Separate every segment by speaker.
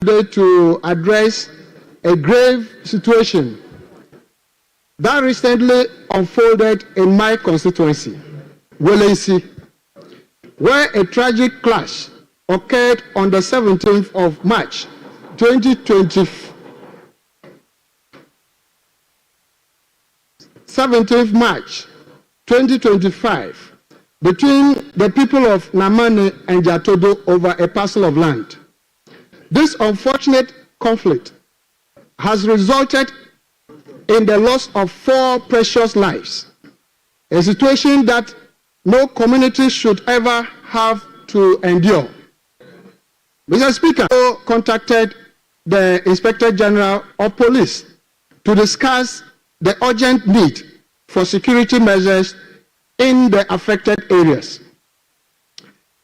Speaker 1: to address a grave situation that recently unfolded in my constituency, Wolensi, where a tragic clash occurred on the 17th of March 2020. 17th March 2025 between the people of Namane and Jatodo over a parcel of land. This unfortunate conflict has resulted in the loss of 4 precious lives, a situation that no community should ever have to endure. Mr. Speaker, I contacted the Inspector General of Police to discuss the urgent need for security measures in the affected areas.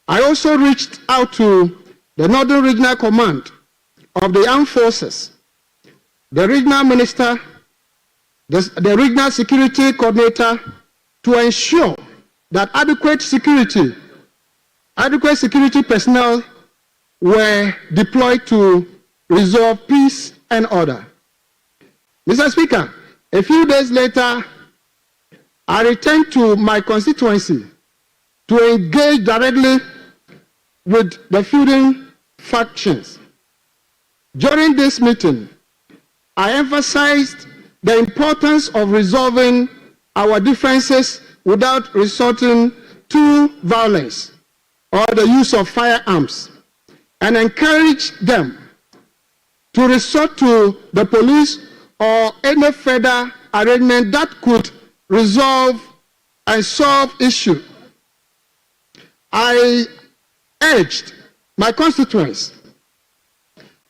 Speaker 1: I also reached out to the Northern Regional Command of the Armed Forces, the Regional Minister, the Regional Security Coordinator, to ensure that adequate security personnel were deployed to resolve peace and order. Mr. Speaker, a few days later, I returned to my constituency to engage directly with the feuding factions. During this meeting, I emphasized the importance of resolving our differences without resorting to violence or the use of firearms, and encouraged them to resort to the police or any further arrangement that could resolve and solve issues. I urged my constituents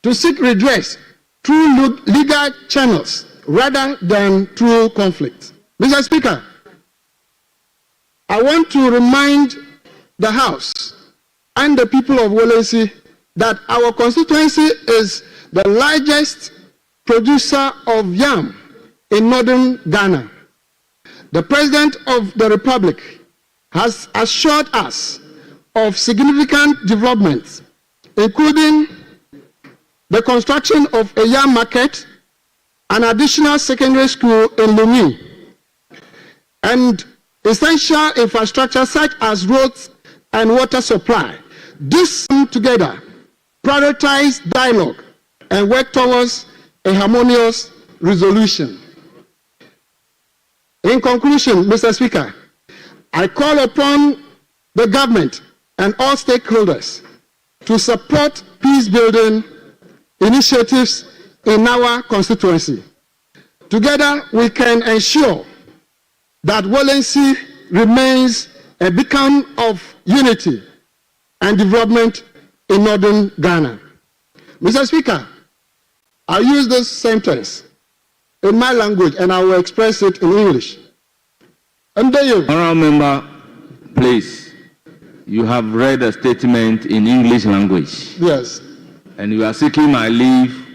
Speaker 1: to seek redress through legal channels rather than through conflict. Mr. Speaker, I want to remind the House and the people of Wolensi that our constituency is the largest producer of yam in northern Ghana. The President of the Republic has assured us of significant developments, including the construction of a yam market, an additional secondary school in Lumi, and essential infrastructure such as roads and water supply. This together prioritize dialogue and work towards a harmonious resolution. In conclusion, Mr. Speaker, I call upon the government and all stakeholders to support peace-building initiatives in our constituency. Together, we can ensure that Wolensi remains a beacon of unity and development in northern Ghana. Mr. Speaker, I use this sentence in my language and I will express it in English.
Speaker 2: Honourable Member, please, you have read a statement in English language.
Speaker 1: Yes.
Speaker 2: And you are seeking my leave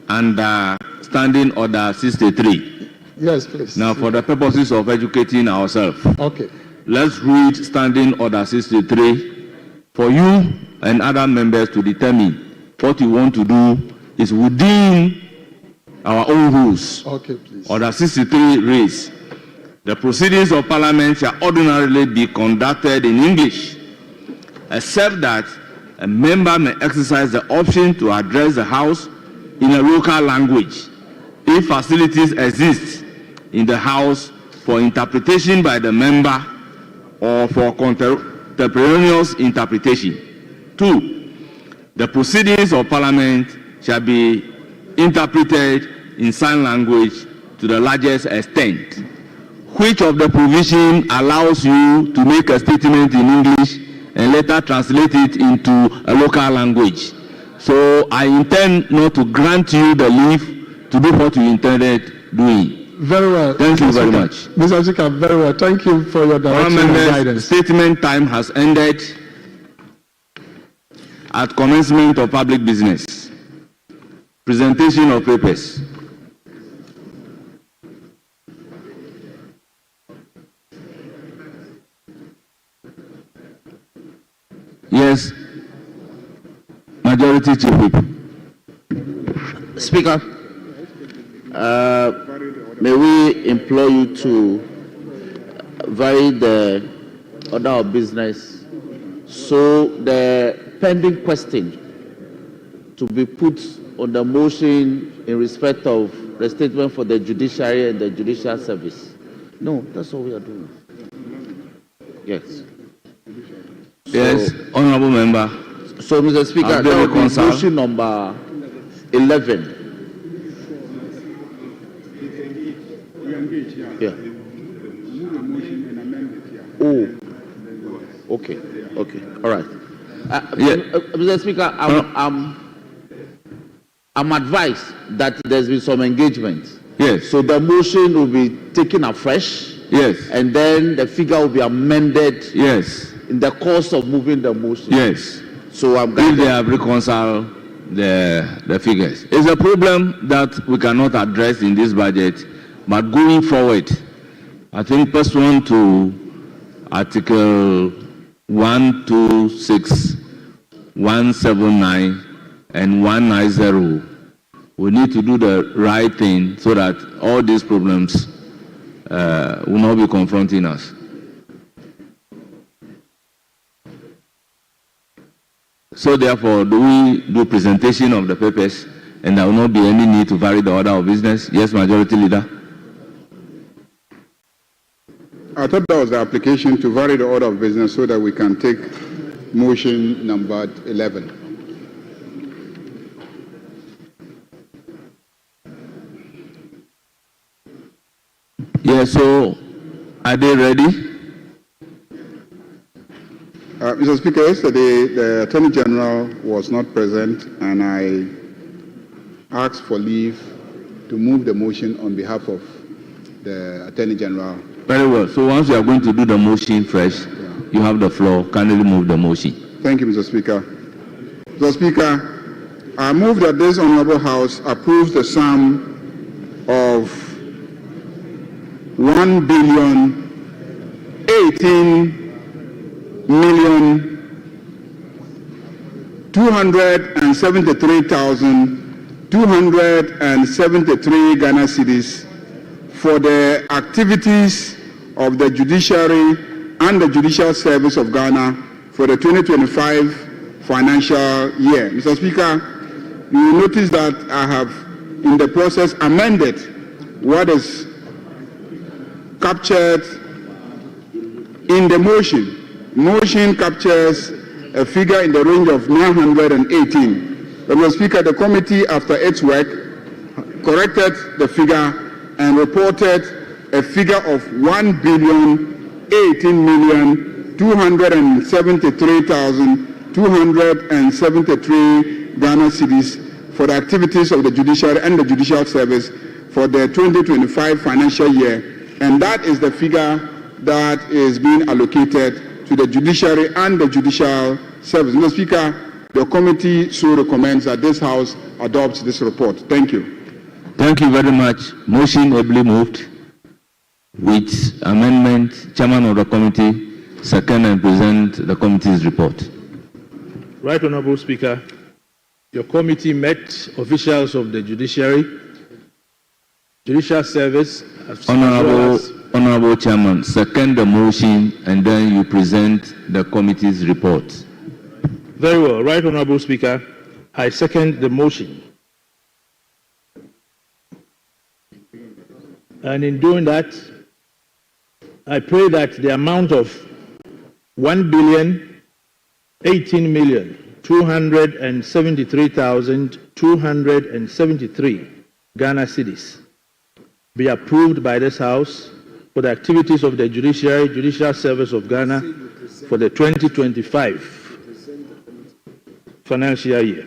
Speaker 2: under Standing Order 63.
Speaker 1: Yes, please.
Speaker 2: Now, for the purposes of educating ourselves,
Speaker 1: okay,
Speaker 2: let's read Standing Order 63 for you and other members to determine what you want to do is within our own rules.
Speaker 1: Okay, please.
Speaker 2: Order 63 reads, the proceedings of Parliament shall ordinarily be conducted in English, except that a member may exercise the option to address the House in a local language if facilities exist in the House for interpretation by the member or for contemporaneous interpretation. 2. The proceedings of Parliament shall be interpreted in sign language to the largest extent. Which of the provision allows you to make a statement in English and later translate it into a local language? So I intend not to grant you the leave to do what you intended doing.
Speaker 1: Very well.
Speaker 2: Thank you very much.
Speaker 1: Mr. Speaker, very well. Thank you for your direction and guidance.
Speaker 2: Statement time has ended at commencement of public business. Presentation of papers. Yes, Majority Chief Whip.
Speaker 3: Speaker, may we implore you to vary the order of business so the pending question to be put on the motion in respect of the statement for the judiciary and the judicial service. No, that's all we are doing. Yes.
Speaker 2: Yes, honorable member.
Speaker 3: So, Mr. Speaker, that will be motion number 11. Yeah. Oh. Okay. Okay. All right. Mr. Speaker, I'm advised that there's been some engagement.
Speaker 2: Yes.
Speaker 3: So the motion will be taken afresh.
Speaker 2: Yes.
Speaker 3: And then the figure will be amended.
Speaker 2: Yes.
Speaker 3: In the course of moving the motion.
Speaker 2: Yes.
Speaker 3: So I'm
Speaker 2: if they have reconciled the figures. It's a problem that we cannot address in this budget, but going forward, I think pursuant to Article 126, 179, and 190, we need to do the right thing so that all these problems will not be confronting us. So therefore, do we do presentation of the papers and there will not be any need to vary the order of business? Yes, Majority Leader.
Speaker 4: I thought that was the application to vary the order of business so that we can take motion number 11.
Speaker 2: Yeah, so are they ready?
Speaker 4: Mr. Speaker, yesterday the Attorney General was not present and I asked for leave to move the motion on behalf of the Attorney General.
Speaker 2: Very well. So once you are going to do the motion fresh, you have the floor. Kindly move the motion.
Speaker 4: Thank you, Mr. Speaker. Mr. Speaker, I move that this Honorable House approves the sum of 1,273,273 Ghana cedis for the activities of the judiciary and the judicial service of Ghana for the 2025 financial year. Mr. Speaker, you will notice that I have in the process amended what is captured in the motion. Motion captures a figure in the range of 918. But Mr. Speaker, the committee, after its work, corrected the figure and reported a figure of 1,018,273,273 Ghana cedis for the activities of the judiciary and the judicial service for the 2025 financial year. And that is the figure that is being allocated to the judiciary and the judicial service. Mr. Speaker, the committee so recommends that this House adopts this report. Thank you.
Speaker 2: Thank you very much. Motion ably moved. With amendment, Chairman of the committee second and present the committee's report.
Speaker 5: Right Honorable Speaker, your committee met officials of the judiciary, judicial service,
Speaker 2: Honorable Chairman, second the motion and then you present the committee's report.
Speaker 5: Very well. Right Honorable Speaker, I second the motion. And in doing that, I pray that the amount of 1,018,273,273 Ghana cedis be approved by this House for the activities of the judiciary, judicial service of Ghana for the 2025 financial year.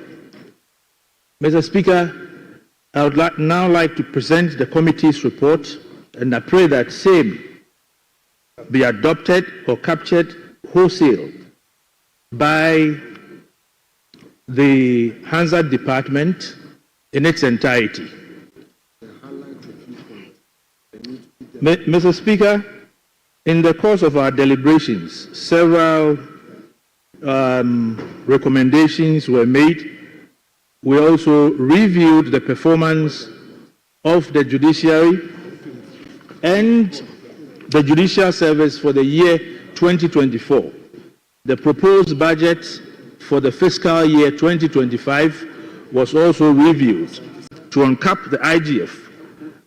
Speaker 5: Mr. Speaker, I would now like to present the committee's report, and I pray that same be adopted or captured wholesale by the Hansard Department in its entirety. Mr. Speaker, in the course of our deliberations, several recommendations were made we also reviewed the performance of the judiciary and the judicial service for the year 2024. The proposed budget for the fiscal year 2025 was also reviewed to uncap the IGF.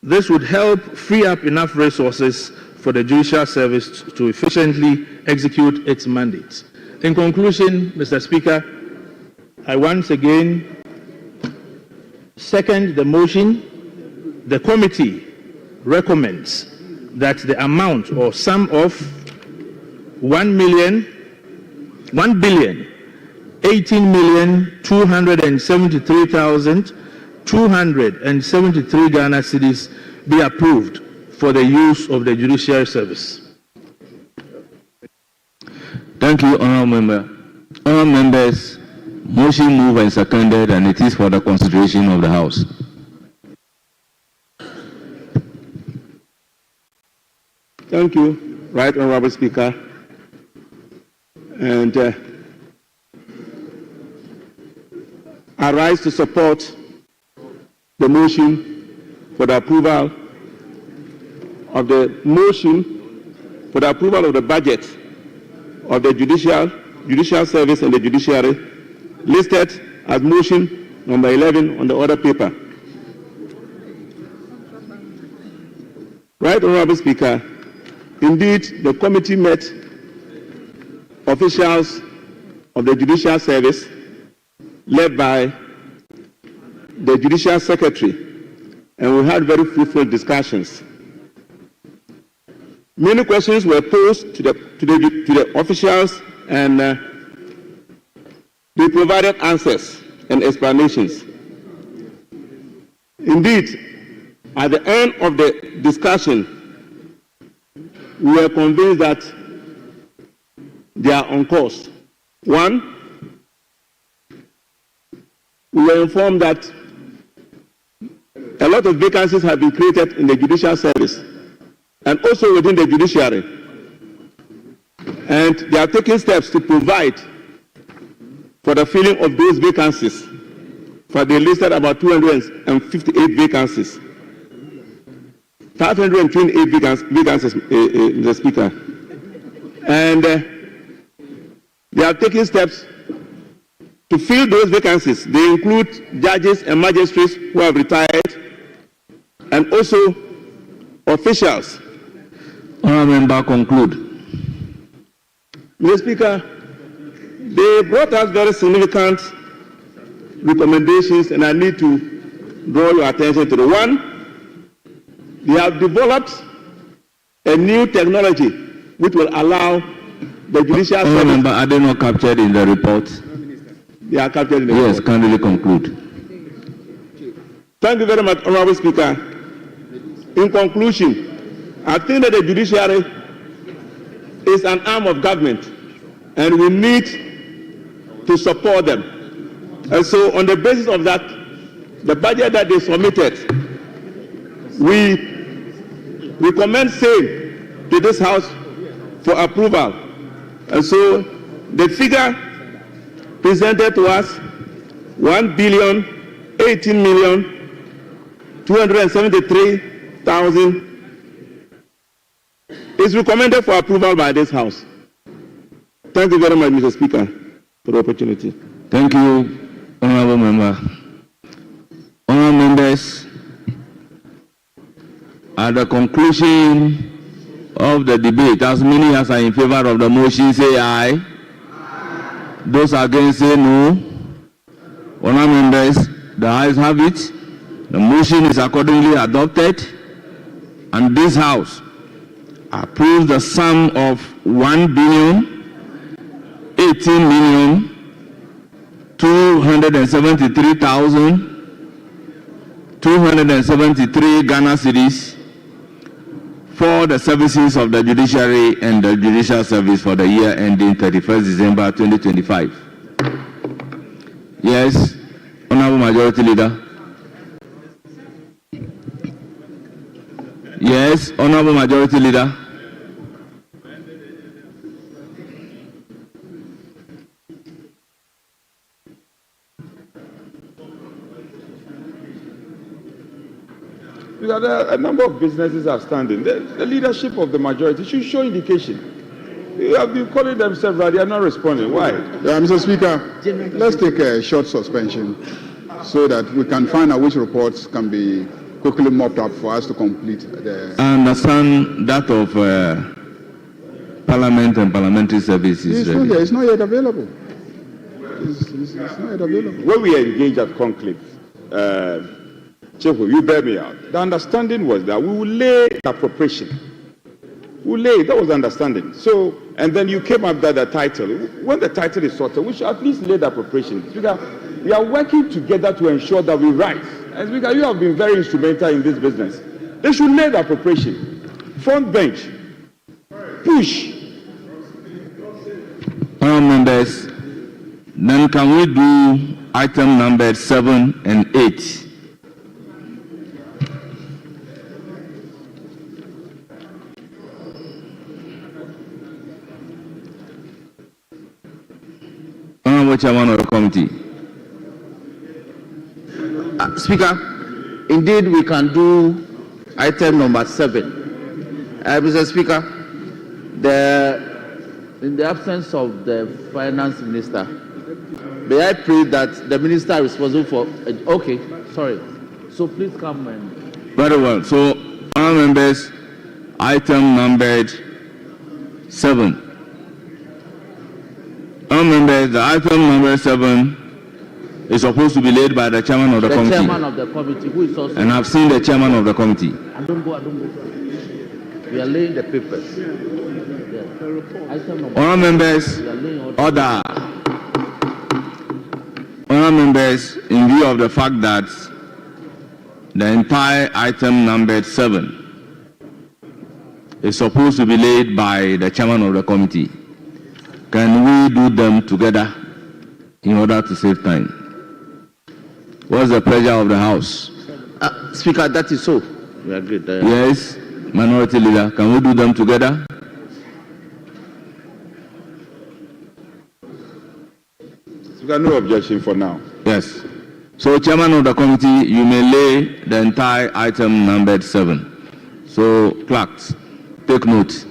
Speaker 5: This would help free up enough resources for the judicial service to efficiently execute its mandates. In conclusion, Mr. Speaker, I once again second the motion. The committee recommends that the amount or sum of 1,018,273,273 Ghana cedis be approved for the use of the judiciary service.
Speaker 2: Thank you, Honourable Member. Honourable Members, motion moved and seconded, and it is for the consideration of the House.
Speaker 6: Thank you, Right Honourable Speaker. And I rise to support the motion for the approval of the budget of the judicial service and the judiciary, listed as motion number 11 on the order paper. Right Honourable Speaker, indeed, the committee met officials of the judicial service led by the judicial secretary, and we had very fruitful discussions. Many questions were posed to the officials, and they provided answers and explanations. Indeed, at the end of the discussion, we were convinced that they are on course. One, we were informed that a lot of vacancies have been created in the judicial service and also within the judiciary. And they are taking steps to provide for the filling of those vacancies. For they listed about 258 vacancies. 528 vacancies, Mr. Speaker. And they are taking steps to fill those vacancies. They include judges and magistrates who have retired, and also officials.
Speaker 2: Honourable Member, conclude.
Speaker 6: Mr. Speaker, they brought us very significant recommendations, and I need to draw your attention to the one. They have developed a new technology which will allow the judicial service.
Speaker 2: Member, are they not captured in the report?
Speaker 6: They are captured in the
Speaker 2: report. Yes, kindly conclude.
Speaker 6: Thank you very much, Honourable Speaker. In conclusion, I think that the judiciary is an arm of government, and we need to support them. And so, on the basis of that, the budget that they submitted, we recommend same to this House for approval. And so, the figure presented to us, 1,018,273,000, is recommended for approval by this House. Thank you very much, Mr. Speaker, for the opportunity.
Speaker 2: Thank you, Honourable Member. Honourable Members, at the conclusion of the debate, as many as are in favor of the motion say aye. Those against say no. Honourable Members, the ayes have it. The motion is accordingly adopted, and this House approves the sum of 1,018,273,273 Ghana cedis for the services of the judiciary and the judicial service for the year ending 31st December 2025. Yes, Honourable Majority Leader. Yes, Honourable Majority Leader.
Speaker 4: Because a number of businesses are standing. The leadership of the majority should show indication. You have been calling them several, they are not responding. Why?
Speaker 1: Mr. Speaker, let's take a short suspension so that we can find out which reports can be quickly mopped up for us to complete the...
Speaker 2: I understand that of Parliament and Parliamentary Services.
Speaker 1: It's not yet available. It's not yet available.
Speaker 4: When we engaged at conclave, Chief, you bear me out. The understanding was that we will lay the appropriation. That was the understanding. So, and then you came up with the title. When the title is sorted, we should at least lay the appropriation. Because we are working together to ensure that we rise. And because you have been very instrumental in this business, they should lay the appropriation. Front bench, push.
Speaker 2: Members, then can we do item number 7 and 8? Chairman of the committee.
Speaker 3: Speaker, indeed we can do item number 7. Mr. Speaker, in the absence of the finance minister, may I pray that the minister responsible for... okay, sorry. So please come and...
Speaker 2: Very well. So, honourable members, item numbered 7. Members, the item number 7 is supposed to be laid by the chairman of the committee.
Speaker 3: The chairman of the committee, who is also...
Speaker 2: And I've seen the chairman of the committee.
Speaker 3: I don't go. We are laying the papers. Yeah.
Speaker 2: Honourable members, order. Honourable members, in view of the fact that the entire item numbered 7 is supposed to be laid by the chairman of the committee, can we do them together in order to save time? What's the pleasure of the House?
Speaker 3: Speaker, that is so. We agree.
Speaker 2: Yes, Minority Leader, can we do them together?
Speaker 4: Speaker, no objection for now.
Speaker 2: Yes. So, Chairman of the committee, you may lay the entire item numbered 7. So, clerks, take note.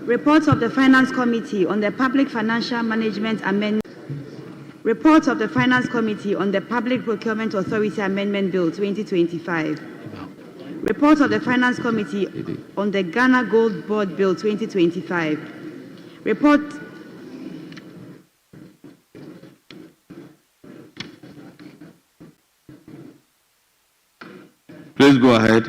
Speaker 7: Reports of the Finance Committee on the Public Financial Management Amendment. Reports of the Finance Committee on the Public Procurement Authority Amendment Bill 2025. Reports of the Finance Committee on the Ghana Gold Board Bill 2025. Report.
Speaker 2: Please go ahead.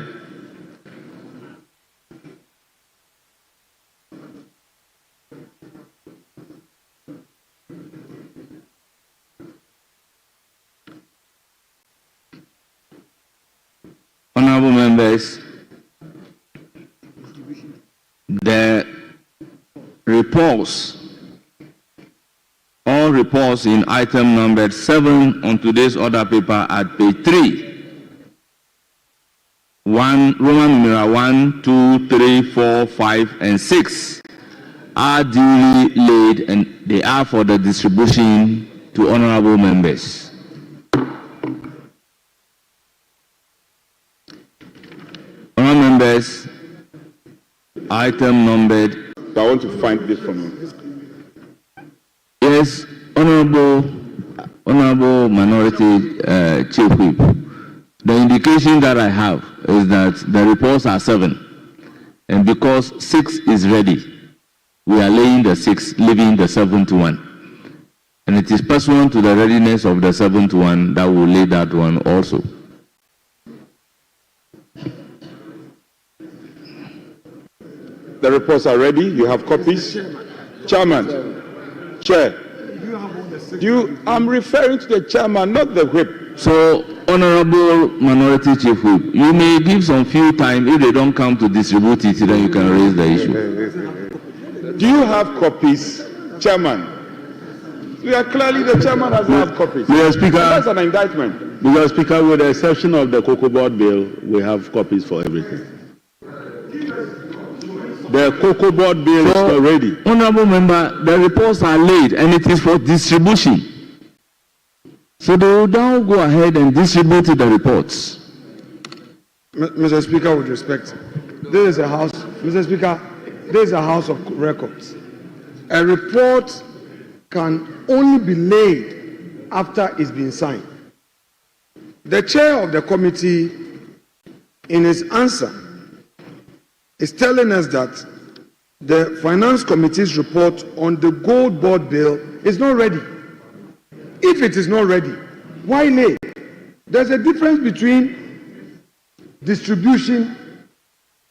Speaker 2: Honorable members, the reports, all reports in item number 7 on today's order paper at page 3. Roman numeral 1, 2, 3, 4, 5, and 6 are duly laid and they are for the distribution to honorable members. Honorable members, item numbered.
Speaker 4: I want to find this from you.
Speaker 2: Yes, honorable minority chief whip. The indication that I have is that the reports are 7, and because 6 is ready, we are laying the 6, leaving the 7th one, and it is pursuant to the readiness of the 7th one that will lay that one also.
Speaker 4: The reports are ready. You have copies. Chairman. Chair. I'm referring to the chairman, not the whip.
Speaker 2: So, honorable minority chief whip, you may give some few time. If they don't come to distribute it, then you can raise the issue.
Speaker 4: Do you have copies, chairman? We are clearly the chairman doesn't have copies.
Speaker 8: Mr. Speaker,
Speaker 4: that's an indictment.
Speaker 8: Mr. Speaker, with the exception of the Cocoa Board bill, we have copies for everything. The Cocoa Board bill is not ready.
Speaker 2: Honorable member, the reports are laid and it is for distribution. So they will now go ahead and distribute the reports.
Speaker 9: Mr. Speaker, with respect, this is a house, Mr. Speaker, this is a house of records. A report can only be laid after it's been signed. The chair of the committee, in his answer, is telling us that the Finance Committee's report on the gold board bill is not ready. If it is not ready, why lay? There's a difference between distribution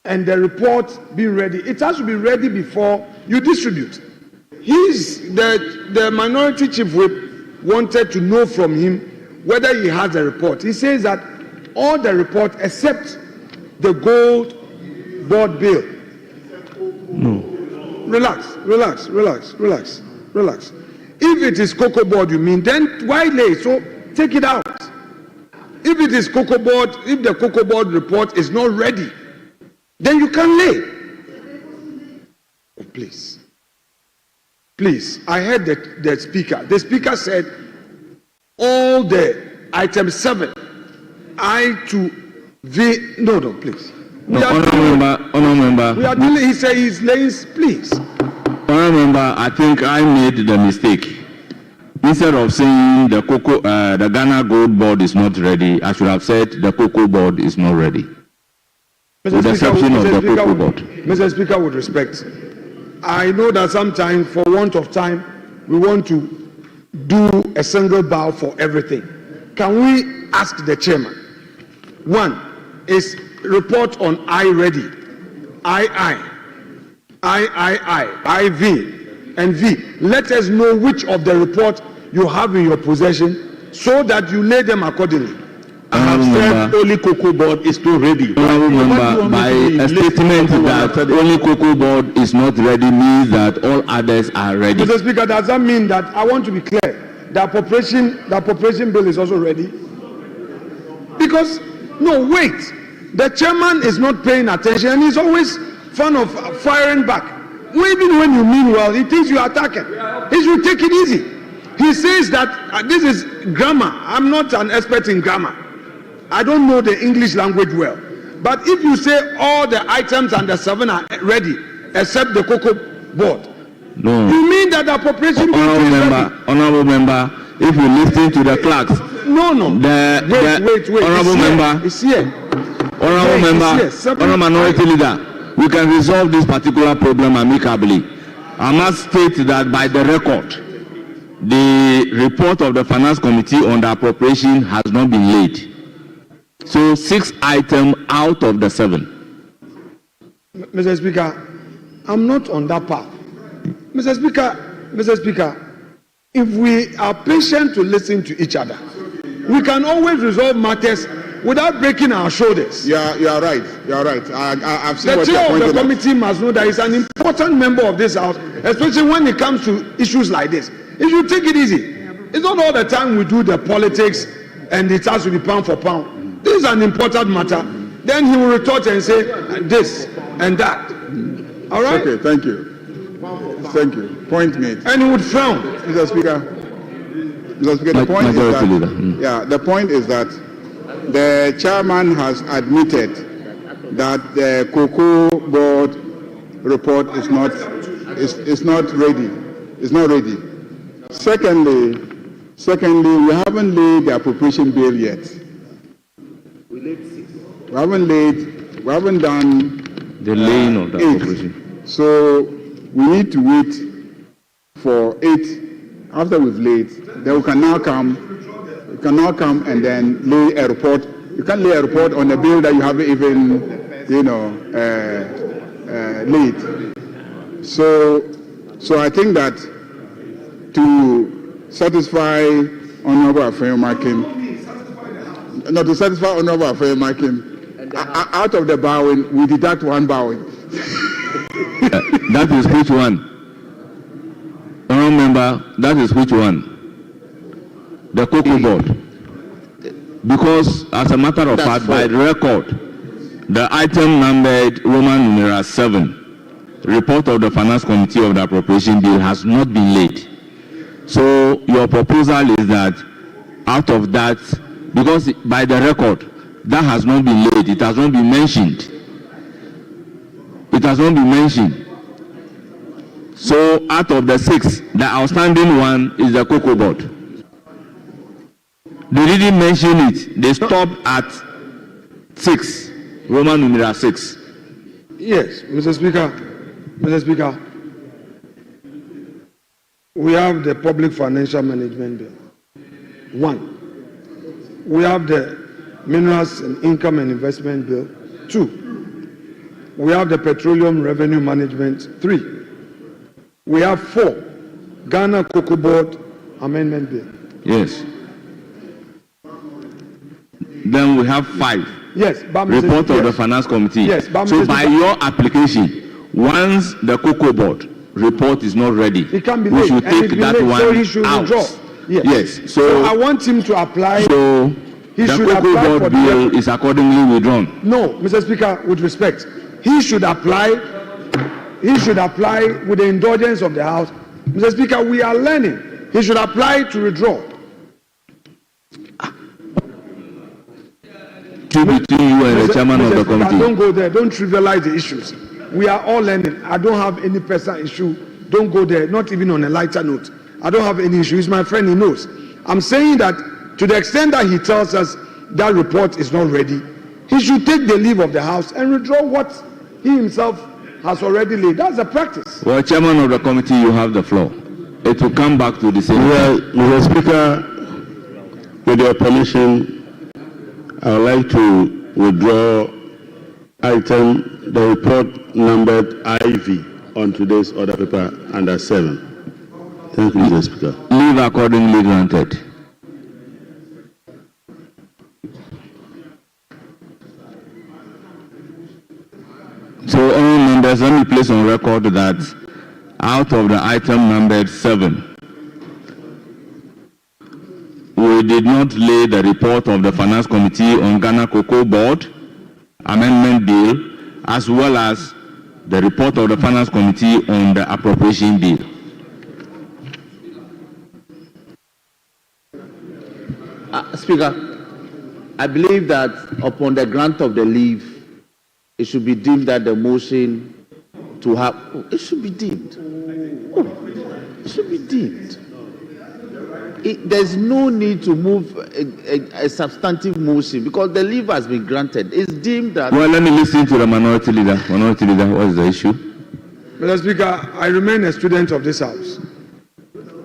Speaker 9: and the report being ready. It has to be ready before you distribute. The minority chief whip wanted to know from him whether he has a report. He says that all the report except the gold board bill.
Speaker 2: No.
Speaker 9: Relax. If it is cocoa board you mean, then why lay? So take it out. If it is cocoa board, if the cocoa board report is not ready, then you can lay. Oh, please. Please, I heard the speaker. The speaker said all the item 7, I to V. No, please.
Speaker 2: Honourable member.
Speaker 9: We are dealing. He said he's laying. Please.
Speaker 2: Honourable member, I think I made the mistake. Instead of saying the Ghana Gold Board is not ready, I should have said the cocoa board is not ready. With the exception of the cocoa board.
Speaker 9: Mr. Speaker, with respect, I know that sometimes, for want of time, we want to do a single bow for everything. Can we ask the chairman? One is report on I ready, II, IV, and V. Let us know which of the report you have in your possession so that you lay them accordingly.
Speaker 8: I have said only cocoa board is not ready.
Speaker 2: Honourable member, by a statement that only cocoa board is not ready means that all others are ready.
Speaker 9: Mr. Speaker, does that mean that, I want to be clear, the appropriation bill is also ready? Because, no, wait. The chairman is not paying attention and he's always fond of firing back. Even when you mean well, he thinks you are attacking. He should take it easy. He says that this is grammar. I'm not an expert in grammar. I don't know the English language well. But if you say all the items under 7 are ready, except the cocoa board,
Speaker 2: no.
Speaker 9: You mean that the appropriation bill is ready?
Speaker 2: Honourable member, if you listen to the clerks.
Speaker 9: No. Wait.
Speaker 2: Honourable member.
Speaker 9: It's here.
Speaker 2: Honourable member, honourable minority leader, we can resolve this particular problem amicably. I must state that by the record, the report of the Finance Committee on the appropriation has not been laid. So 6 items out of the 7.
Speaker 9: Mr. Speaker, I'm not on that path. Mr. Speaker, if we are patient to listen to each other, we can always resolve matters without breaking our shoulders.
Speaker 4: You are right. I've seen
Speaker 9: the
Speaker 4: what you're
Speaker 9: chair of
Speaker 4: pointing
Speaker 9: the
Speaker 4: at.
Speaker 9: committee must know that he's an important member of this house, especially when it comes to issues like this. He should take it easy. It's not all the time we do the politics and it has to be pound for pound. This is an important matter. Then he will retort and say this and that. All right?
Speaker 4: Okay, thank you. Point made.
Speaker 9: And he would frown.
Speaker 4: Mr. Speaker, the point is that, the point is that the chairman has admitted that the cocoa board report is not ready. It's not ready. Secondly, we haven't laid the appropriation bill yet. We haven't done
Speaker 2: the laying of the appropriation.
Speaker 4: So we need to wait for 8. After we've laid, then we can now come and then lay a report. You can't lay a report on a bill that you haven't even, laid. So I think that to satisfy Honourable Afenyo-Markin, out of the bowing, we deduct 1 bowing.
Speaker 2: That is which one? Honourable member, that is which one? The cocoa board. Because as a matter of fact, by the record, the item numbered Roman numeral 7, report of the Finance Committee of the Appropriation Bill, has not been laid. So your proposal is that out of that, because by the record, that has not been laid. It has not been mentioned. It has not been mentioned. So out of the 6, the outstanding one is the cocoa board. They didn't mention it. They stopped at 6, Roman numeral 6.
Speaker 9: Yes, Mr. Speaker. Mr. Speaker, we have the Public Financial Management Bill. 1. We have the Minerals and Income and Investment Bill. 2. We have the Petroleum Revenue Management. 3. We have 4. Ghana Cocoa Board Amendment Bill.
Speaker 2: Yes. Then we have 5.
Speaker 9: Yes, but
Speaker 2: report of the Finance Committee.
Speaker 9: Yes, but
Speaker 2: so by your application, once the cocoa board report is not ready,
Speaker 9: it can be
Speaker 2: we
Speaker 9: late,
Speaker 2: should take that one
Speaker 9: so he should
Speaker 2: out.
Speaker 9: withdraw.
Speaker 2: Yes.
Speaker 9: So I want him to apply.
Speaker 2: So
Speaker 9: he
Speaker 2: the
Speaker 9: should
Speaker 2: cocoa
Speaker 9: apply
Speaker 2: board bill is accordingly withdrawn.
Speaker 9: No, Mr. Speaker, with respect, he should apply. He should apply with the indulgence of the House. Mr. Speaker, we are learning. He should apply to withdraw.
Speaker 2: Between you and the chairman of the committee.
Speaker 9: Don't go there. Don't trivialize the issues. We are all learning. I don't have any personal issue. Don't go there. Not even on a lighter note. I don't have any issue. He's my friend. He knows. I'm saying that to the extent that he tells us that report is not ready, he should take the leave of the House and withdraw what he himself has already laid. That's a practice.
Speaker 2: Well, chairman of the committee, you have the floor. It will come back to the same.
Speaker 8: Well, Mr. Speaker, with your permission, I would like to withdraw the report numbered IV on today's order paper under 7. Thank you, Mr. Speaker.
Speaker 2: Leave accordingly granted. So, all members, let me place on record that out of the item numbered 7, we did not lay the report of the Finance Committee on Ghana Cocoa Board Amendment Bill, as well as the report of the Finance Committee on the Appropriation Bill.
Speaker 3: Speaker, I believe that upon the grant of the leave, it should be deemed that the motion to have, it should be deemed. It should be deemed. There's no need to move a substantive motion because the leave has been granted. It's deemed that.
Speaker 2: Well, let me listen to the minority leader. Minority leader, what is the issue?
Speaker 9: Mr. Speaker, I remain a student of this House.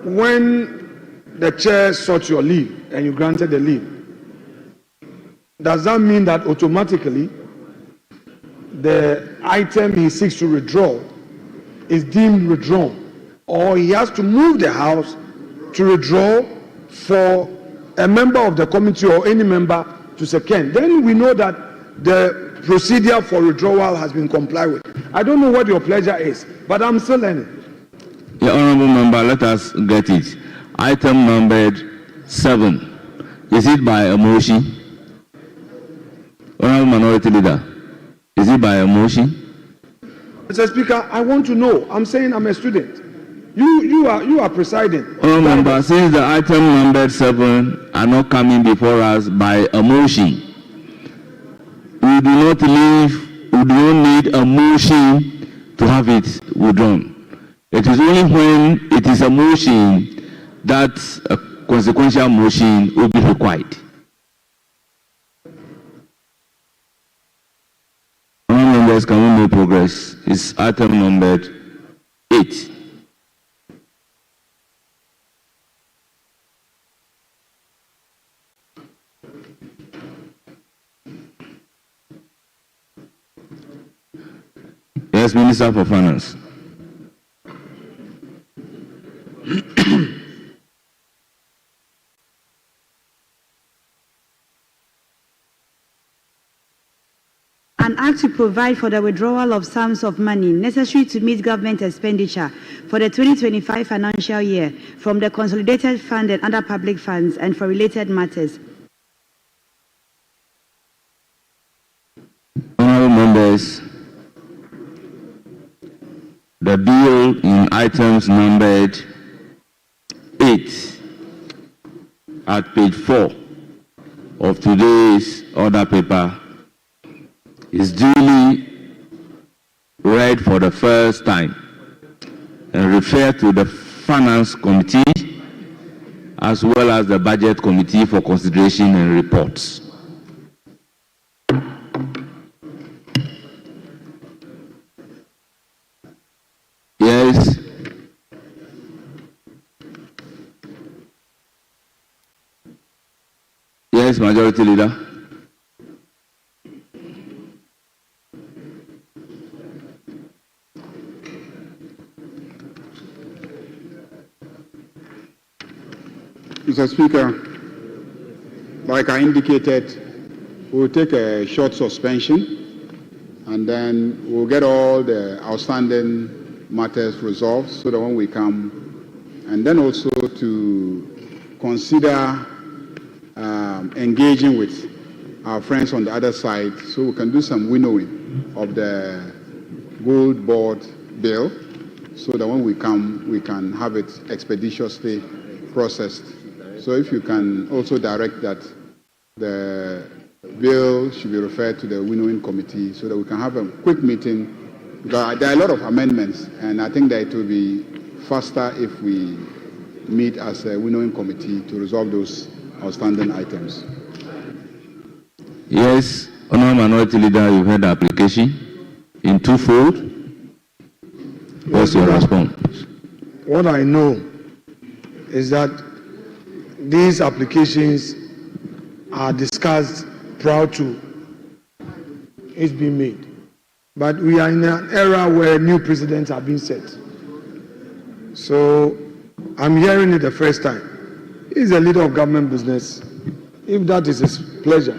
Speaker 9: When the chair sought your leave and you granted the leave, does that mean that automatically the item he seeks to withdraw is deemed withdrawn, or he has to move the House to withdraw for a member of the committee or any member to second? Then we know that the procedure for withdrawal has been complied with. I don't know what your pleasure is, but I'm still learning.
Speaker 2: The honorable member, let us get it. Item numbered 7. Is it by a motion? Honorable minority leader, is it by a motion?
Speaker 9: Mr. Speaker, I want to know. I'm saying I'm a student. You are presiding.
Speaker 2: Honorable member, since the item numbered 7 are not coming before us by a motion, we do not need a motion to have it withdrawn. It is only when it is a motion that a consequential motion will be required. Honorable members, can we make progress? It's item numbered 8. Yes, Minister for Finance.
Speaker 7: An act to provide for the withdrawal of sums of money necessary to meet government expenditure for the 2025 financial year from the Consolidated Fund and other public funds and for related matters.
Speaker 2: Honorable members, the bill in items numbered 8 at page 4 of today's order paper is duly read for the first time and referred to the Finance Committee as well as the Budget Committee for consideration and reports. Yes. Yes, Majority Leader.
Speaker 4: Mr. Speaker, like I indicated, we'll take a short suspension and then we'll get all the outstanding matters resolved so that when we come, and then also to consider engaging with our friends on the other side so we can do some winnowing of the gold board bill so that when we come, we can have it expeditiously processed. So if you can also direct that the bill should be referred to the winnowing committee so that we can have a quick meeting. Because there are a lot of amendments, and I think that it will be faster if we meet as a winnowing committee to resolve those outstanding items.
Speaker 2: Yes, Honourable Minority Leader, you've heard the application in twofold. What's your response?
Speaker 9: What I know is that these applications are discussed prior to it being made. But we are in an era where new precedents are being set. So I'm hearing it the first time. He's a leader of government business. If that is his pleasure,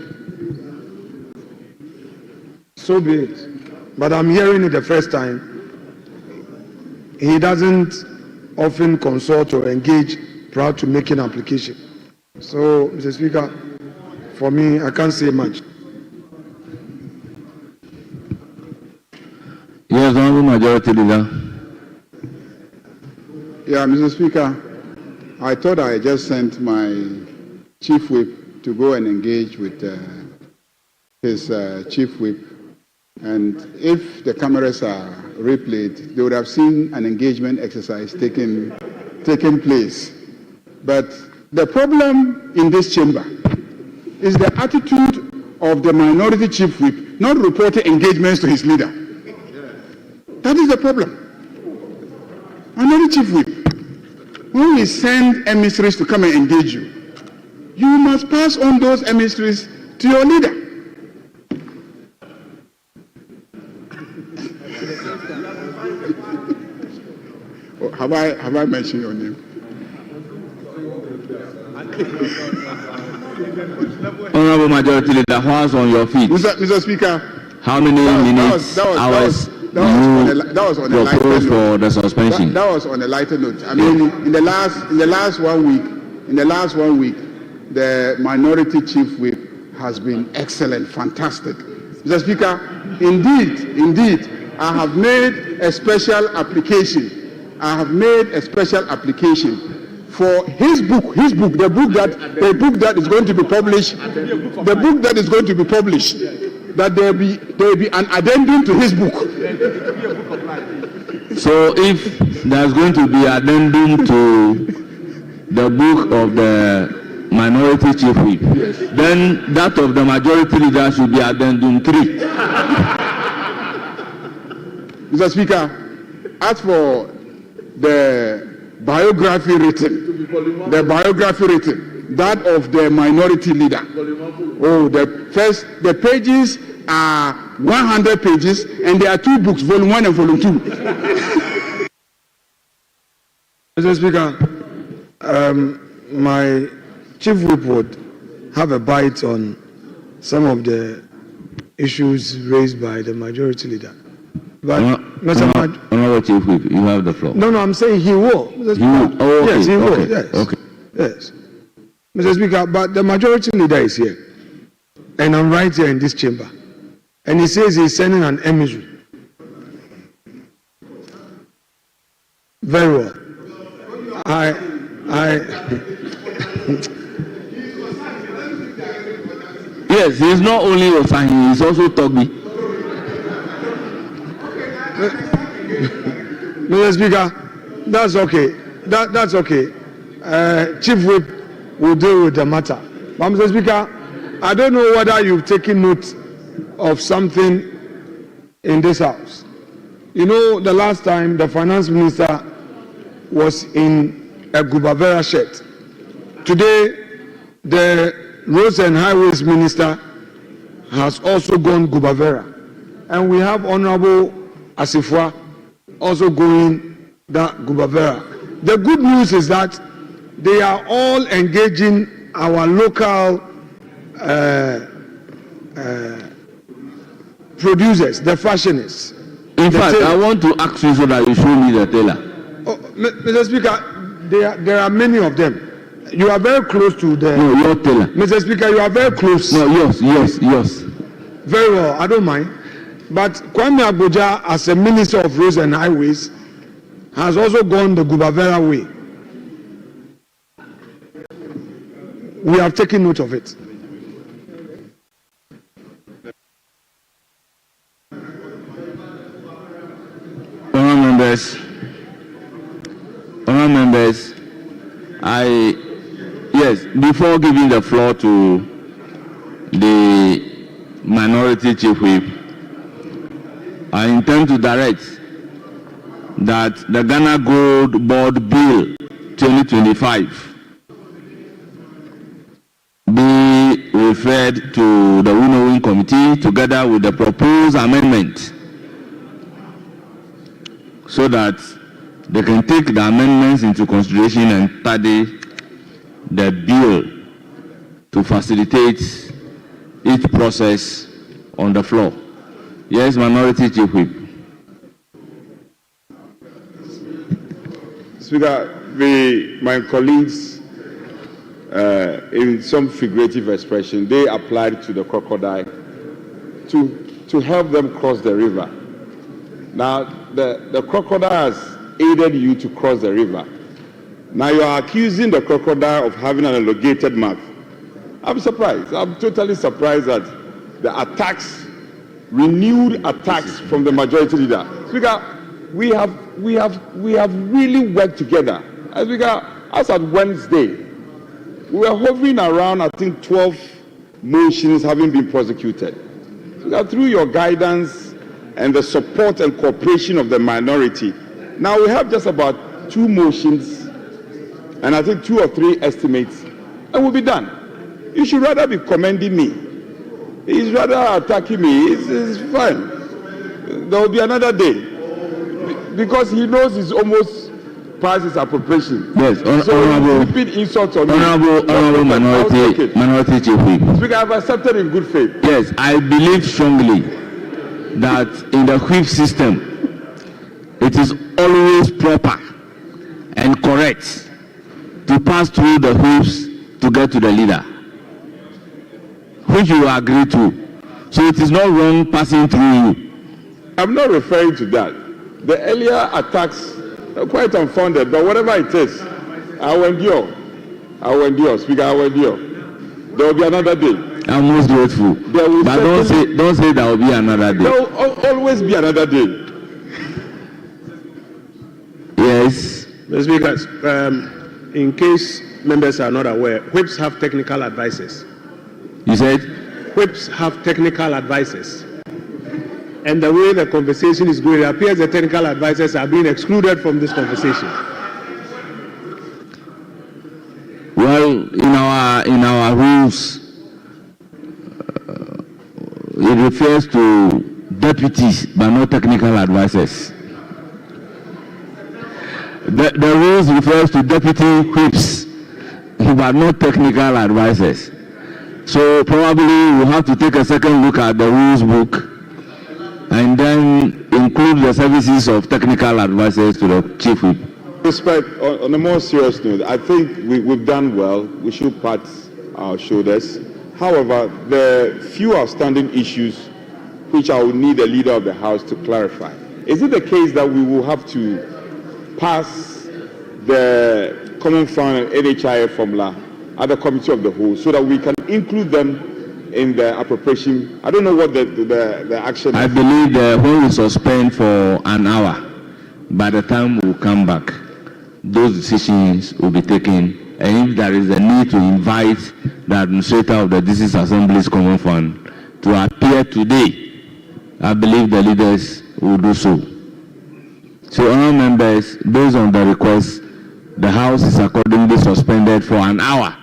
Speaker 9: so be it. But I'm hearing it the first time. He doesn't often consult or engage prior to making an application. So, Mr. Speaker, for me, I can't say much.
Speaker 2: Yes, Honourable Majority Leader.
Speaker 4: Yeah, Mr. Speaker, I thought I just sent my chief whip to go and engage with his chief whip. And if the cameras are replayed, they would have seen an engagement exercise taking place. But the problem in this chamber is the attitude of the minority chief whip not reporting engagements to his leader. That is the problem. Minority chief whip, when we send emissaries to come and engage you, you must pass on those emissaries to your leader. Have I mentioned your name?
Speaker 2: Honourable Majority Leader, who's on your feet?
Speaker 4: Mr. Speaker,
Speaker 2: how many minutes, hours
Speaker 4: that was on a lighter note.
Speaker 2: For the suspension?
Speaker 4: That was on a lighter note. I mean, in the last 1 week, the minority chief whip has been excellent, fantastic. Mr. Speaker, indeed, I have made a special application. For his book, the book that is going to be published, that there will be an addendum to his book.
Speaker 2: So if there's going to be addendum to the book of the minority chief whip, then that of the majority leader should be addendum 3.
Speaker 4: Mr. Speaker, as for the biography written, that of the minority leader. Oh, the pages are 100 pages, and there are 2 books, volume 1 and volume 2.
Speaker 9: Mr. Speaker, my chief whip would have a bite on some of the issues raised by the majority leader. But
Speaker 2: Honourable Chief Whip, you have the floor.
Speaker 9: No, I'm saying he will.
Speaker 2: He will. Oh, okay.
Speaker 9: Yes, he will.
Speaker 2: Okay.
Speaker 9: Yes.
Speaker 2: Okay.
Speaker 9: Yes. Mr. Speaker, but the majority leader is here. And I'm right here in this chamber. And he says he's sending an emissary. Very well.
Speaker 2: Yes, he's not only Osahi, he's also Togbi.
Speaker 9: Mr. Speaker, that's okay. That's okay. Chief Whip will deal with the matter. But Mr. Speaker, I don't know whether you've taken note of something in this house. You know, the last time the finance minister was in a Gubavera shirt. Today, the roads and highways minister has also gone Gubavera. And we have Honorable Asifwa also going that Gubavera. The good news is that they are all engaging our local producers, the fashionists.
Speaker 2: In fact, I want to ask you so that you show me the tailor.
Speaker 9: Oh, Mr. Speaker, there are many of them. You are very close to the...
Speaker 2: No, your tailor.
Speaker 9: Mr. Speaker, you are very close.
Speaker 2: No, yours.
Speaker 9: Very well, I don't mind. But Kwame Abuja, as a Minister of Roads and Highways, has also gone the Gubavera way. We have taken note of it.
Speaker 2: Honourable members, before giving the floor to the minority chief whip, I intend to direct that the Ghana Gold Board Bill 2025 be referred to the winnowing committee together with the proposed amendment, so that they can take the amendments into consideration and study the bill to facilitate each process on the floor. Yes, minority chief whip.
Speaker 4: Speaker, my colleagues, in some figurative expression, they applied to the crocodile to help them cross the river. Now, the crocodile has aided you to cross the river. Now you are accusing the crocodile of having an elongated mouth. I'm surprised. I'm totally surprised at the attacks, renewed attacks from the majority leader. Speaker, we have really worked together. Speaker, as at Wednesday, we were hovering around, I think, 12 motions having been prosecuted. Speaker, through your guidance and the support and cooperation of the minority, now we have just about 2 motions and I think 2 or 3 estimates, and we'll be done. You should rather be commending me. He's rather attacking me. It's fine. There will be another day. Because he knows he's almost past his appropriation.
Speaker 2: Yes,
Speaker 4: honorable. Repeat insults on
Speaker 2: honorable minority chief whip.
Speaker 4: Speaker, I've accepted in good faith.
Speaker 2: Yes, I believe strongly that in the whip system, it is always proper and correct to pass through the whips to get to the leader, which you agree to. So it is not wrong passing through you.
Speaker 4: I'm not referring to that. The earlier attacks are quite unfounded, but whatever it is, I will endure. Speaker, I will endure. There will be another day.
Speaker 2: I'm most grateful. But don't say there will be another day.
Speaker 4: There will always be another day.
Speaker 2: Yes.
Speaker 10: Mr. Speaker, in case members are not aware, whips have technical advices.
Speaker 2: You said?
Speaker 10: Whips have technical advices. And the way the conversation is going, it appears the technical advisors are being excluded from this conversation.
Speaker 2: Well, in our rules, it refers to deputies, but not technical advisors. The rules refers to deputy whips, but not technical advisors. So probably we'll have to take a second look at the rules book and then include the services of technical advisors to the chief whip.
Speaker 4: Respect, on a more serious note, I think we've done well. We should pat our shoulders. However, there are few outstanding issues which I will need the leader of the House to clarify. Is it the case that we will have to pass the Common Fund and NHIF formula at the Committee of the Whole so that we can include them in the appropriation. I don't know what the action
Speaker 2: I
Speaker 4: is.
Speaker 2: believe that when we suspend for an hour, by the time we come back, those decisions will be taken. And if there is a need to invite the administrator of the District Assembly's Common Fund to appear today, I believe the leaders will do so. So, honourable members, based on the request, the House is accordingly suspended for an hour.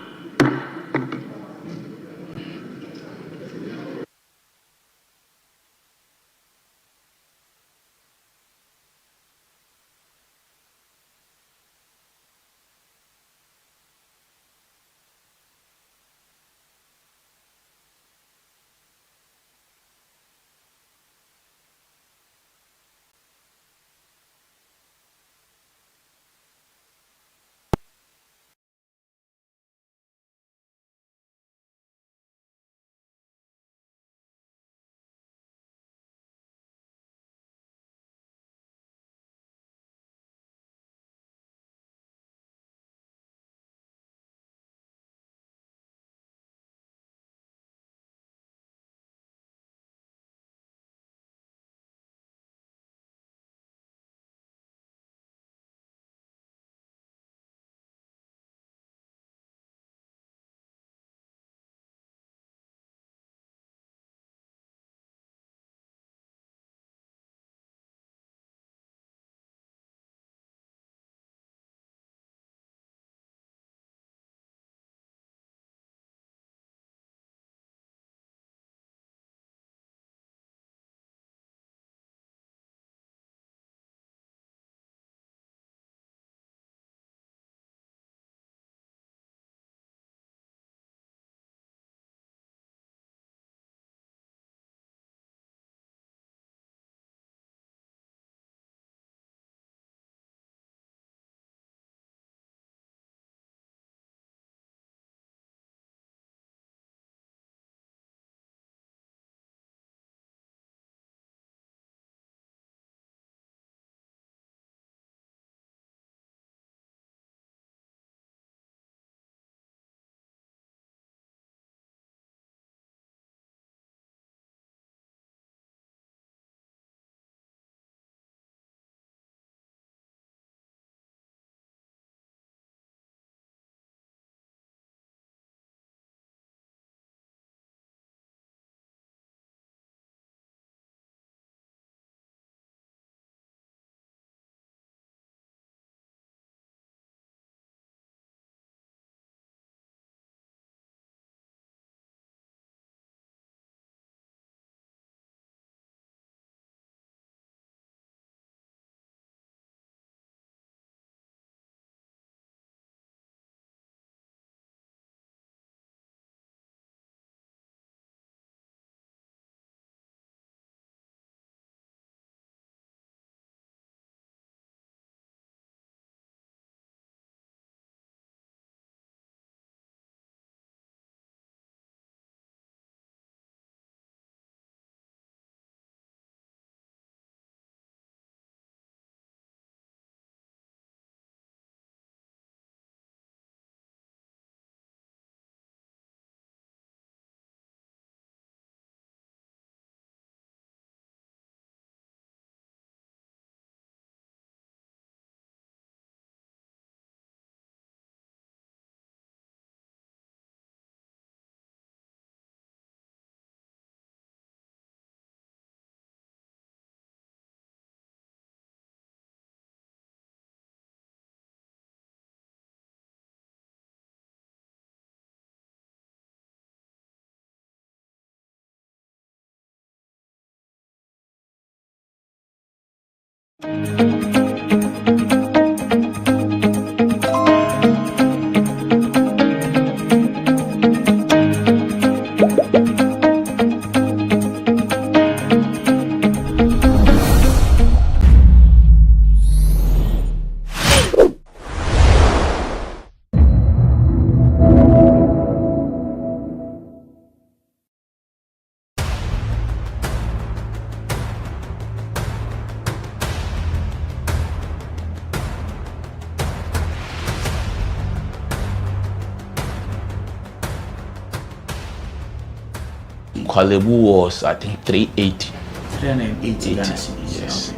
Speaker 11: Kwalebu was, I think, 380.
Speaker 5: 380 Ghana cedis.
Speaker 11: Yes.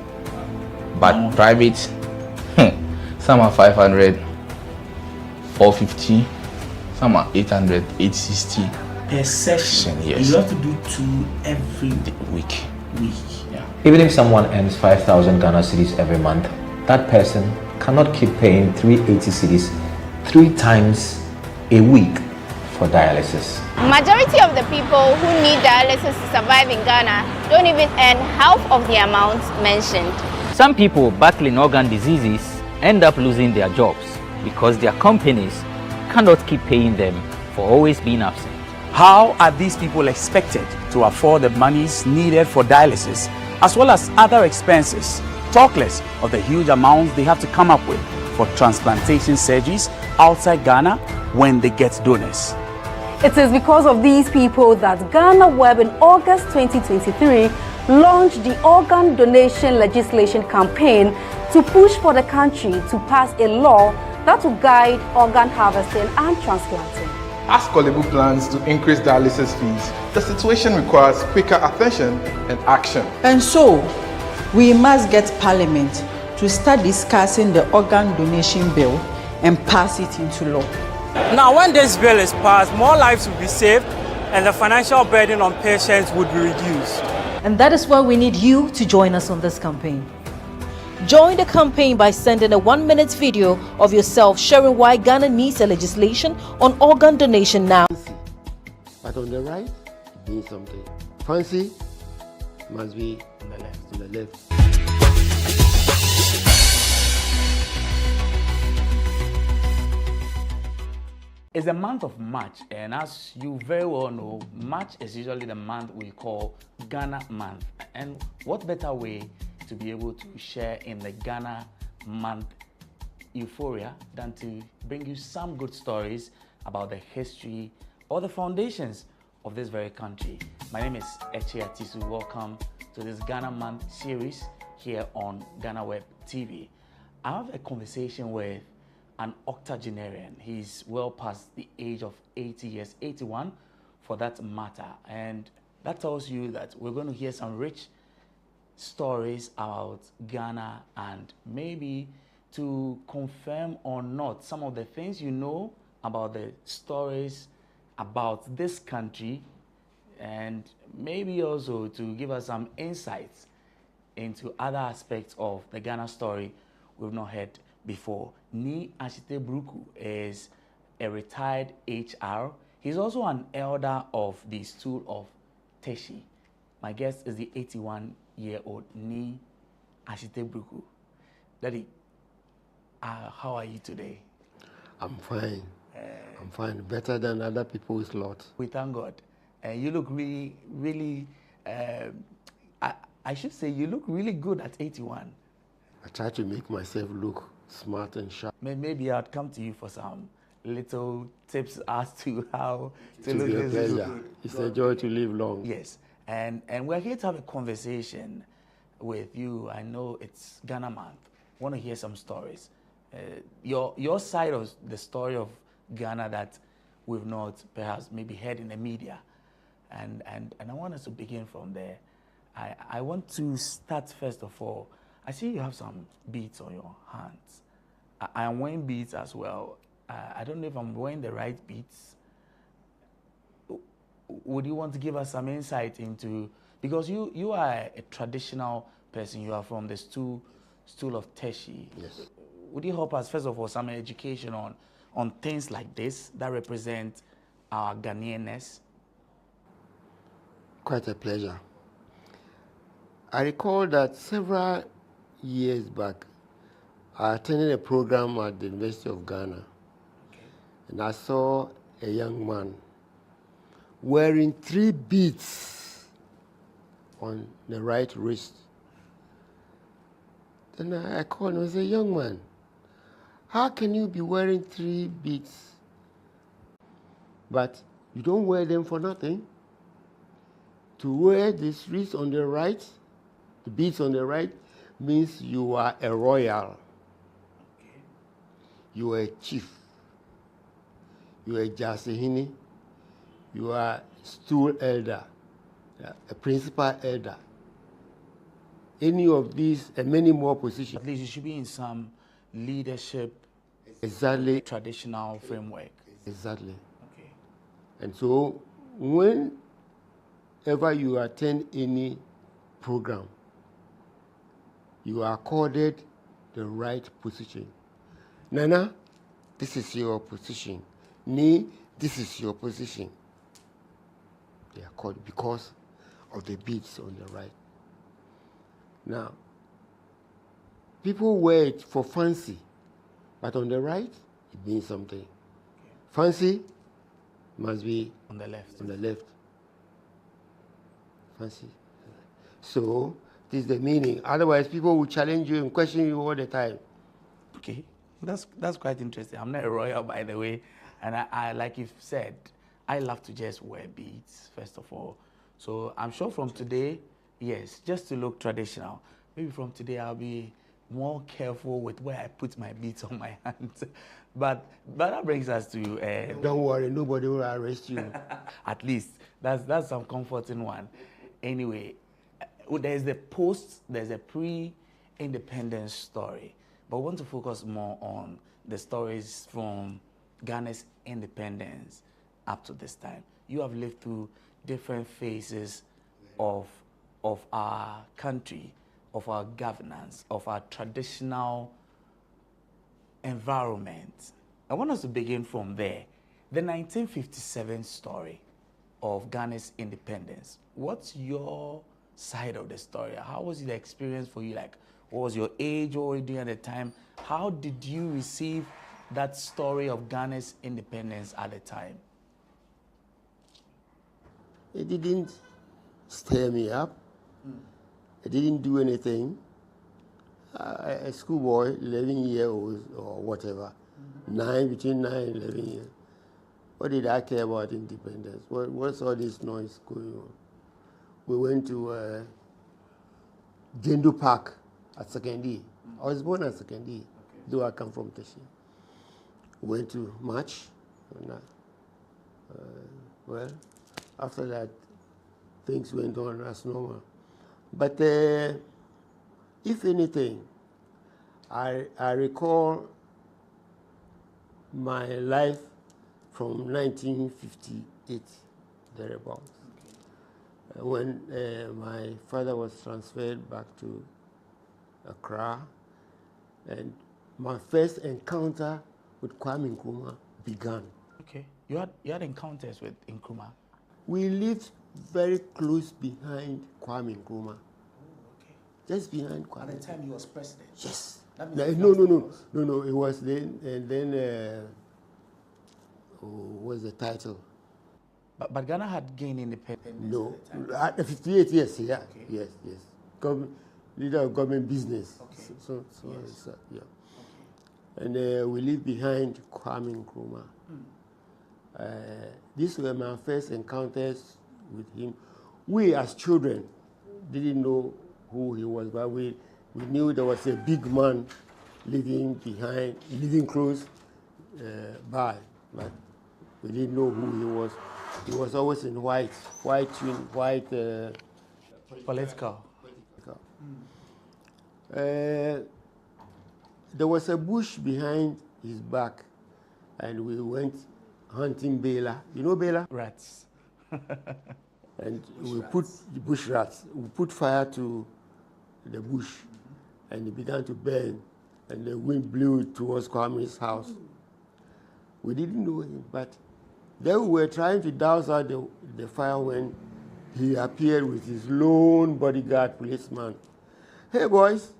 Speaker 11: But private, some are 500, 450, some are 800, 860.
Speaker 5: Per session,
Speaker 11: yes.
Speaker 5: You have to do 2 every
Speaker 11: week.
Speaker 5: Yeah.
Speaker 12: Even if someone earns 5,000 Ghana cedis every month, that person cannot keep paying 380 cedis 3 times a week for dialysis.
Speaker 13: Majority of the people who need dialysis to survive in Ghana don't even earn half of the amount mentioned.
Speaker 14: Some people battling organ diseases end up losing their jobs because their companies cannot keep paying them for always being absent.
Speaker 15: How are these people expected to afford the monies needed for dialysis as well as other expenses, talk less of the huge amounts they have to come up with for transplantation surgeries outside Ghana when they get donors?
Speaker 16: It is because of these people that GhanaWeb in August 2023 launched the organ donation legislation campaign to push for the country to pass a law that will guide organ harvesting and transplanting.
Speaker 17: As Kwalebu plans to increase dialysis fees, the situation requires quicker attention and action.
Speaker 18: And so, we must get Parliament to start discussing the organ donation bill and pass it into law.
Speaker 19: Now, when this bill is passed, more lives will be saved and the financial burden on patients would be reduced.
Speaker 20: And that is why we need you to join us on this campaign. Join the campaign by sending a 1-minute video of yourself sharing why Ghana needs a legislation on organ donation now.
Speaker 21: But on the right, it means something. Fancy must be on the left. On the left.
Speaker 22: It's the month of March, and as you very well know, March is usually the month we call Ghana Month. And what better way to be able to share in the Ghana Month euphoria than to bring you some good stories about the history or the foundations of this very country. My name is Eche Atisu. Welcome to this Ghana Month series here on GhanaWeb TV. I have a conversation with an octogenarian. He's well past the age of 80 years, 81 for that matter. And that tells you that we're going to hear some rich stories about Ghana and maybe to confirm or not some of the things you know about the stories about this country, and maybe also to give us some insights into other aspects of the Ghana story we've not heard before. Ni Ashite Bruku is a retired HR. He's also an elder of the Stool of Teshi. My guest is the 81-year-old Ni Ashite Bruku. Daddy, how are you today?
Speaker 21: I'm fine. I'm fine. Better than other people's lot.
Speaker 22: We thank God. You look really, really, I should say you look really good at 81.
Speaker 21: I try to make myself look smart and sharp.
Speaker 22: Maybe I'd come to you for some little tips as to how to look
Speaker 21: be a pleasure.
Speaker 22: good.
Speaker 21: It's a joy to live long.
Speaker 22: Yes, and we're here to have a conversation with you. I know it's Ghana Month. I want to hear some stories. Your side of the story of Ghana that we've not perhaps maybe heard in the media, and I want us to begin from there. I want to start first of all. I see you have some beads on your hands. I am wearing beads as well. I don't know if I'm wearing the right beads. Would you want to give us some insight into, because you are a traditional person, you are from the stool of Teshi.
Speaker 21: Yes.
Speaker 22: Would you help us, first of all, some education on things like this that represent our Ghanaianness?
Speaker 21: Quite a pleasure. I recall that several years back, I attended a program at the University of Ghana, and I saw a young man wearing 3 beads on the right wrist. Then I called him and said, "Young man, how can you be wearing 3 beads, but you don't wear them for nothing? To wear this wrist on the right, the beads on the right, means you are a royal. You are a chief. You are a Jasihini. You are stool elder. a principal elder. Any of these and many more positions.
Speaker 22: At least you should be in some leadership,
Speaker 21: exactly,
Speaker 22: traditional framework.
Speaker 21: Exactly.
Speaker 22: Okay.
Speaker 21: And so whenever you attend any program, you are accorded the right position. Nana, this is your position. Ni, this is your position. They are called because of the beads on the right. Now, people wear it for fancy, but on the right, it means something. Okay. Fancy must be
Speaker 22: on the left.
Speaker 21: On the left. Fancy. So, this is the meaning. Otherwise, people will challenge you and question you all the time.
Speaker 22: Okay, that's quite interesting. I'm not a royal, by the way, and I like you've said, I love to just wear beads, first of all. So I'm sure from today, yes, just to look traditional. Maybe from today I'll be more careful with where I put my beads on my hands. But that brings us to...
Speaker 21: Don't worry, nobody will arrest you.
Speaker 22: At least, that's some comforting one. Anyway, there's a pre-independence story, but we want to focus more on the stories from Ghana's independence up to this time. You have lived through different phases of our country, of our governance, of our traditional environment. I want us to begin from there. The 1957 story of Ghana's independence. What's your side of the story? How was the experience for you? Like, what was your age? What were you doing at the time? How did you receive that story of Ghana's independence at the time?
Speaker 21: It didn't stir me up. It didn't do anything. A schoolboy, 11 years old or whatever, between 9 and 11 years. What did I care about independence? What's all this noise going on? We went to Gendu Park at Sekendi. I was born at Sekendi, though I come from Teshi. We went to march. Well, after that, things went on as normal. But if anything, I recall my life from 1958, thereabouts, when my father was transferred back to Accra, and my first encounter with Kwame Nkrumah began.
Speaker 22: Okay, you had encounters with Nkrumah?
Speaker 21: We lived very close behind Kwame Nkrumah.
Speaker 22: Okay.
Speaker 21: Just behind Kwame.
Speaker 22: At the time he was president?
Speaker 21: Yes.
Speaker 22: No,
Speaker 21: it was then, and then, what was the title?
Speaker 22: But Ghana had gained independence.
Speaker 21: No, at 58 years, yeah, okay. Yes. Leader of government business.
Speaker 22: Okay.
Speaker 21: So yeah. Okay. And we lived behind Kwame Nkrumah. These were my first encounters with him. We as children didn't know who he was, but we knew there was a big man living close by, but we didn't know who he was. He was always in white
Speaker 22: political.
Speaker 21: There was a bush behind his back, and we went hunting Bela. You know Bela?
Speaker 22: Rats.
Speaker 21: And we put the bush rats. We put fire to the bush, and it began to burn, and the wind blew towards Kwame's house. We didn't know him, but then we were trying to douse out the fire when he appeared with his lone bodyguard policeman. Hey boys,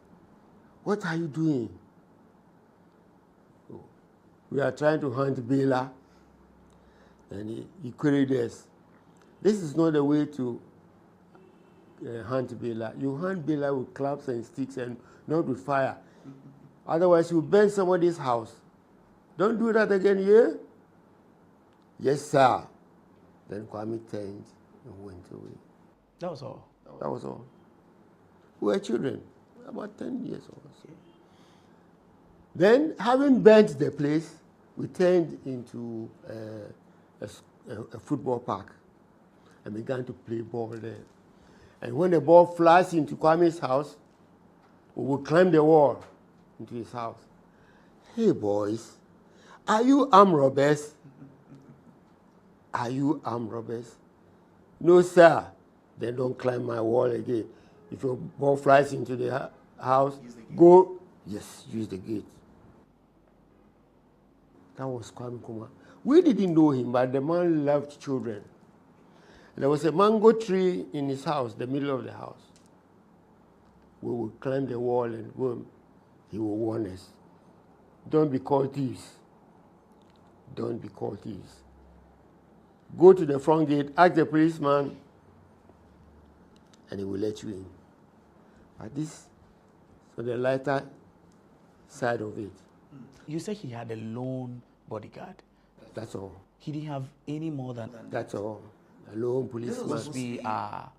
Speaker 21: what are you doing? Oh, we are trying to hunt Bela. And he queried us. This is not the way to hunt Bela. You hunt Bela with clubs and sticks and not with fire. Otherwise, you burn somebody's house. Don't do that again, yeah? Yes, sir. Then Kwame turned and went away.
Speaker 22: That was all?
Speaker 21: That was all. We were children, about 10 years old. So. Then, having burnt the place, we turned into a football park. and began to play ball there. And when the ball flies into Kwame's house, we would climb the wall into his house. Hey boys, are you armed robbers? Are you armed robbers? No, sir. Then don't climb my wall again. If your ball flies into the house, go. Yes, use the gate. That was Kwame Nkrumah. We didn't know him, but the man loved children. There was a mango tree in his house, the middle of the house. We would climb the wall and go. He would warn us. Don't be called thieves. Don't be called thieves. Go to the front gate, ask the policeman, and he will let you in. But this, so the lighter side of it.
Speaker 22: You said he had a lone bodyguard.
Speaker 21: That's all.
Speaker 22: He didn't have any more than...
Speaker 21: That's all. A lone policeman.
Speaker 22: This must be, at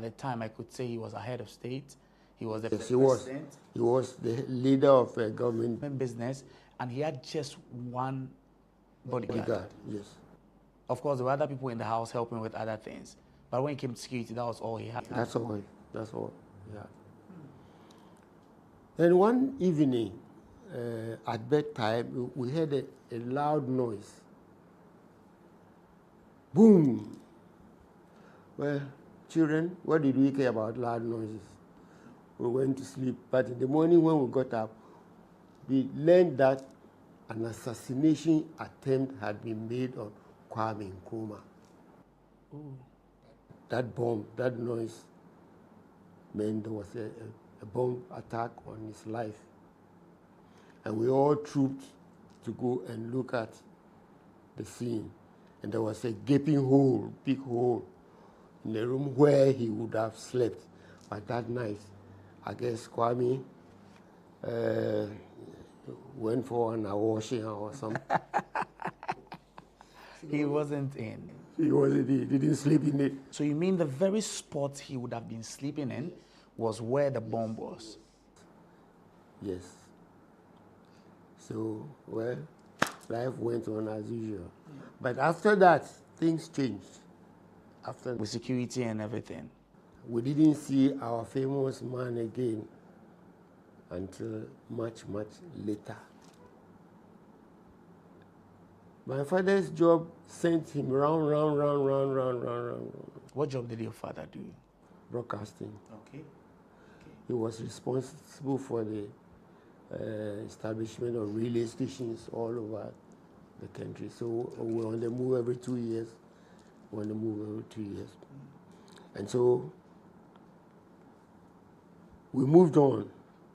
Speaker 22: the time, I could say he was a head of state. He was the
Speaker 21: yes,
Speaker 22: president.
Speaker 21: He was the leader of a government
Speaker 22: business, and he had just one bodyguard.
Speaker 21: Yes.
Speaker 22: Of course, there were other people in the house helping with other things. But when it came to security, that was all he had.
Speaker 21: That's all. That's all. Yeah. Then one evening, at bedtime, we heard a loud noise. Boom! Well, children, what did we care about loud noises? We went to sleep. But in the morning when we got up, we learned that an assassination attempt had been made on Kwame Nkrumah.
Speaker 22: Ooh.
Speaker 21: That bomb, that noise, meant there was a bomb attack on his life. And we all trooped to go and look at the scene. And there was a gaping hole, big hole, in the room where he would have slept. But that night, I guess Kwame went for an washing or something.
Speaker 22: He wasn't in.
Speaker 21: He wasn't in. He didn't sleep in it.
Speaker 22: So you mean the very spot he would have been sleeping in was where the bomb was?
Speaker 21: Yes. So, well, life went on as usual. But after that, things changed. After
Speaker 22: with security and everything.
Speaker 21: We didn't see our famous man again until much, much later. My father's job sent him round.
Speaker 22: What job did your father do?
Speaker 21: Broadcasting.
Speaker 22: Okay.
Speaker 21: He was responsible for the establishment of relay stations all over the country. So we're on the move every 2 years. And so we moved on.